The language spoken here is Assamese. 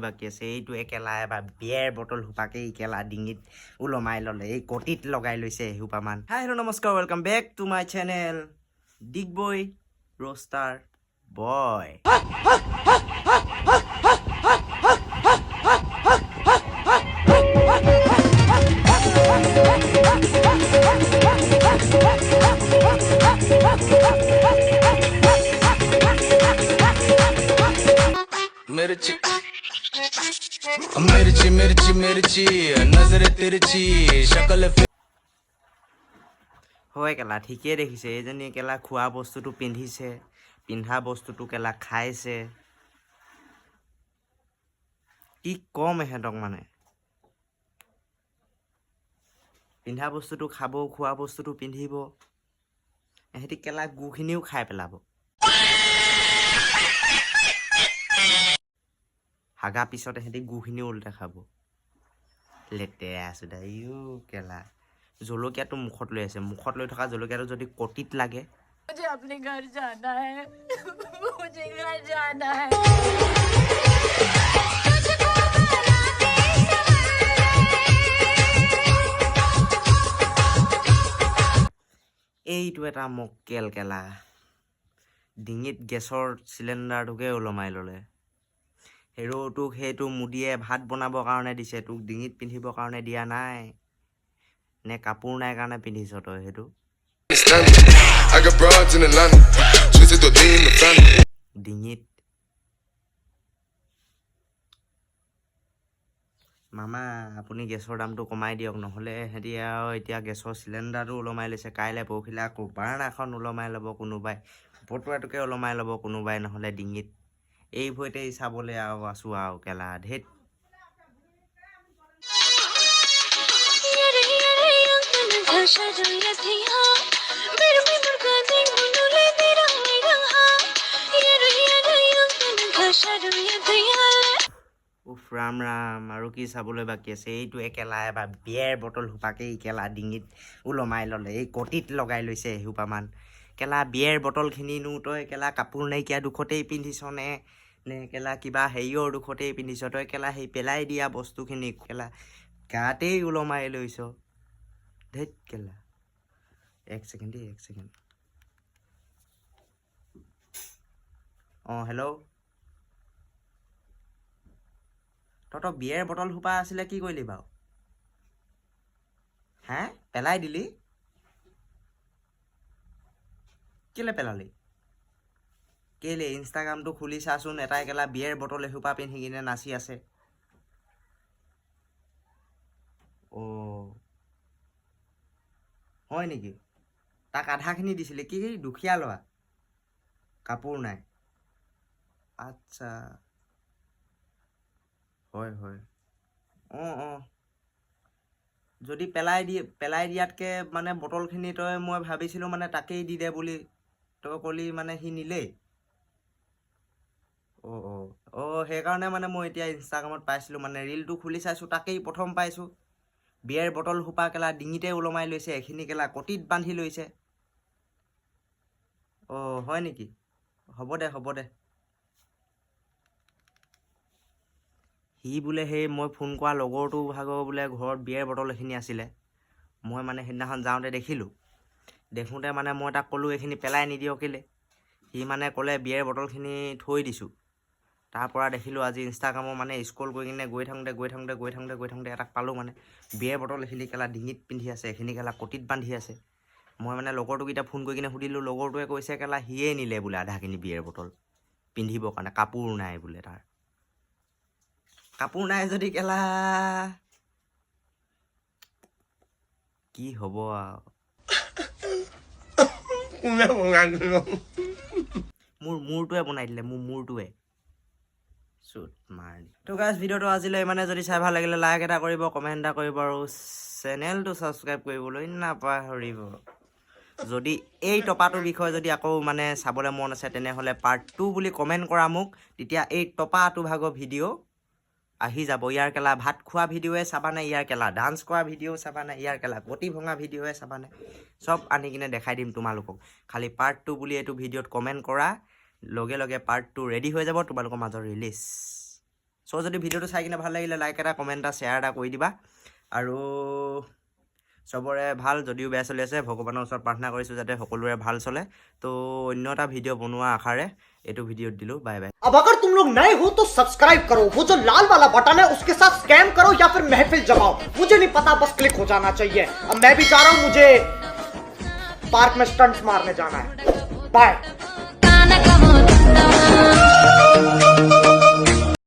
বাকি আছে এইটো একেলা এবাৰ বিয়েৰ বটল সোপাকে একেলা ডিঙিত ওলমাই ল'লে এই কটিত লগাই লৈছে এসোপামান হাই হেল্ল' নমস্কাৰ welcome back to my channel Digboi roaster boy मिर्ची मिर्ची मिर्ची मिर्ची नजर तिरछी शक्ल হয় কেলা ঠিকেই দেখিছে এইজনী কেলা খোৱা বস্তুটো পিন্ধিছে পিন্ধা বস্তুটো কেলা খাইছে কি কম এহেঁতক মানে পিন্ধা বস্তুটো খাব খোৱা বস্তুটো পিন্ধিব এহেঁতি কেলা গুখিনিও খাই পেলাব হাগা পিছত এহেঁতি গুখিনিও উল্টা খাব লেতেৰা আছো দা ইউ কেলা জলকীয়াটো মুখত লৈ আছে মুখত লৈ থকা জলকীয়াটো যদি কটিত লাগে मुझे अपने घर जाना है मुझे घर जाना है এইটো এটা মক্কেল কেলা ডিঙিত গেছৰ চিলিণ্ডাৰটোকে ওলমাই ল'লে হেৰ'টোক সেইটো মুদিয়ে ভাত বনাবৰ কাৰণে দিছে তোক ডিঙিত পিন্ধিবৰ কাৰণে দিয়া নাই নে কাপোৰ নাই কাৰণে পিন্ধিছ তই সেইটো ডিঙিত মামা আপুনি গেছৰ দামটো কমাই দিয়ক নহ'লে সিহঁতি আৰু এতিয়া গেছৰ চিলিণ্ডাৰটো ওলমাই লৈছে কাইলৈ পৰহিলে আকৌ বাৰ্ণাৰখন ওলমাই ল'ব কোনোবাই পটুৱাটোকে ওলমাই ল'ব কোনোবাই নহ'লে ডিঙিত এই ভয়তে চাবলৈ আৰু আছোঁ আৰু কেলা ধেত উফ ৰাম ৰাম আৰু কি চাবলৈ বাকী আছে এইটো একেলা এবাৰ বিয়েৰ বটল সোপাকে একেলা ডিঙিত ওলমাই ল'লে এই কটিত লগাই লৈছে এসোপামান কেলা বিয়েৰ বটলখিনিনো তই কেলা কাপোৰ নাইকিয়া দুখতেই পিন্ধিছ নে কেলা কিবা হেৰিয়ৰ দুখতেই পিন্ধিছ তই কেলা সেই পেলাই দিয়া বস্তুখিনি কেলা গাতেই ওলমাই লৈছ ধেত কেলা এক ছেকেণ্ড অঁ হেল্ল' তহঁতৰ বিয়েৰ বটল সোপা আছিলে কি কৰিলি বাৰু হে পেলাই দিলি কেলে পেলালি কেলে ইনষ্টাগ্ৰামটো খুলি চাচোন এটাই কেলা বিয়েৰ বটল এসোপা পিন্ধি কিনে নাচি আছে অ' হয় নেকি তাক আধাখিনি দিছিলে কি দুখীয়া ল'ৰা কাপোৰ নাই আচ্ছা হয় অঁ যদি পেলাই দিয়াতকৈ মানে বটলখিনি তই মই ভাবিছিলোঁ মানে তাকেই দি দে বুলি তই ক'লি মানে সি নিলেই অঁ সেইকাৰণে মানে মই এতিয়া ইনষ্টাগ্ৰামত পাইছিলোঁ মানে ৰীলটো খুলি চাইছোঁ তাকেই প্ৰথম পাইছোঁ বিয়েৰ বটল সোপা কেলা ডিঙিতে ওলমাই লৈছে এইখিনি কেলা কটিত বান্ধি লৈছে অঁ হয় নেকি হ'ব দে সি বোলে সেই মই ফোন কৰা লগৰটো ভাগৰ বোলে ঘৰত বিয়েৰ বটল এইখিনি আছিলে মই মানে সেইদিনাখন যাওঁতে দেখোঁতে মানে মই তাক ক'লোঁ এইখিনি পেলাই নিদিয় কেলে সি মানে ক'লে বিয়েৰ বটলখিনি থৈ দিছোঁ তাৰপৰা দেখিলোঁ আজি ইনষ্টাগ্ৰামৰ মানে স্ক্ৰল কৰি কিনে গৈ থাকোঁতে এটাক পালোঁ মানে বিয়েৰ বটল এইখিনি কেলা ডিঙিত পিন্ধি আছে এইখিনি কেলা কটিত বান্ধি আছে মই মানে লগৰটোক এতিয়া ফোন কৰি কিনে সুধিলোঁ লগৰটোৱে কৈছে কেলা সিয়েই নিলে বোলে আধাখিনি বিয়েৰ বটল পিন্ধিবৰ কাৰণে কাপোৰ নাই বোলে তাৰ কাপোৰ নাই যদি কেলা কি হ'ব আৰু মোৰ মূৰটোৱে বনাই দিলে মোৰ মূৰটোৱে চুট মাৰ তো গাইজ ভিডিঅ'টো আজিলৈ ইমানে যদি চাই ভাল লাগিলে লাইক এটা কৰিব কমেণ্ট এটা কৰিব আৰু চেনেলটো ছাবস্ক্ৰাইব কৰিবলৈ নাপাহৰিব যদি এই টপাটোৰ বিষয়ে যদি আকৌ মানে চাবলৈ মন আছে তেনেহ'লে পাৰ্ট 2 বুলি কমেণ্ট কৰা মোক তেতিয়া এই টপাটো ভাগৰ ভিডিঅ' আহি যাব ইয়াৰ কেলা ভাত খোৱা ভিডিঅ'য়ে চাবানে ইয়াৰ কেলা ডান্স কৰা ভিডিঅ' চাবানে ইয়াৰ কেলা গতি ভঙা ভিডিঅ'য়ে চাবানে চব আনি কিনে দেখাই দিম তোমালোকক খালি পাৰ্ট 2 বুলি এইটো ভিডিঅ'ত কমেণ্ট কৰা লগে লগে পাৰ্ট 2 ৰেডি হৈ যাব তোমালোকৰ মাজত ৰিলিজ চ' যদি ভিডিঅ'টো চাই কিনে ভাল লাগিলে লাইক এটা কমেণ্ট এটা শ্বেয়াৰ এটা কৰি দিবা আৰু চবৰে ভাল যদিও বেয়া চলি আছে ভগৱানৰ ওচৰত প্ৰাৰ্থনা কৰিছোঁ যাতে সকলোৰে ভাল চলে তো অন্য এটা ভিডিঅ' বনোৱা আশাৰে এইটো ভিডিঅ'ত দিলোঁ বাই বাই अब अगर तुम लोग नए हो तो सब्सक्राइब करो, वो जो लाल वाला बटन है उसके साथ स्कैम करो या फिर महफिल जमाओ, मुझे नहीं पता, बस क्लिक हो जाना चाहिए। अब मैं भी जा रहा हूँ, मुझे पार्क में स्टंट्स मारने जाना है। बाय।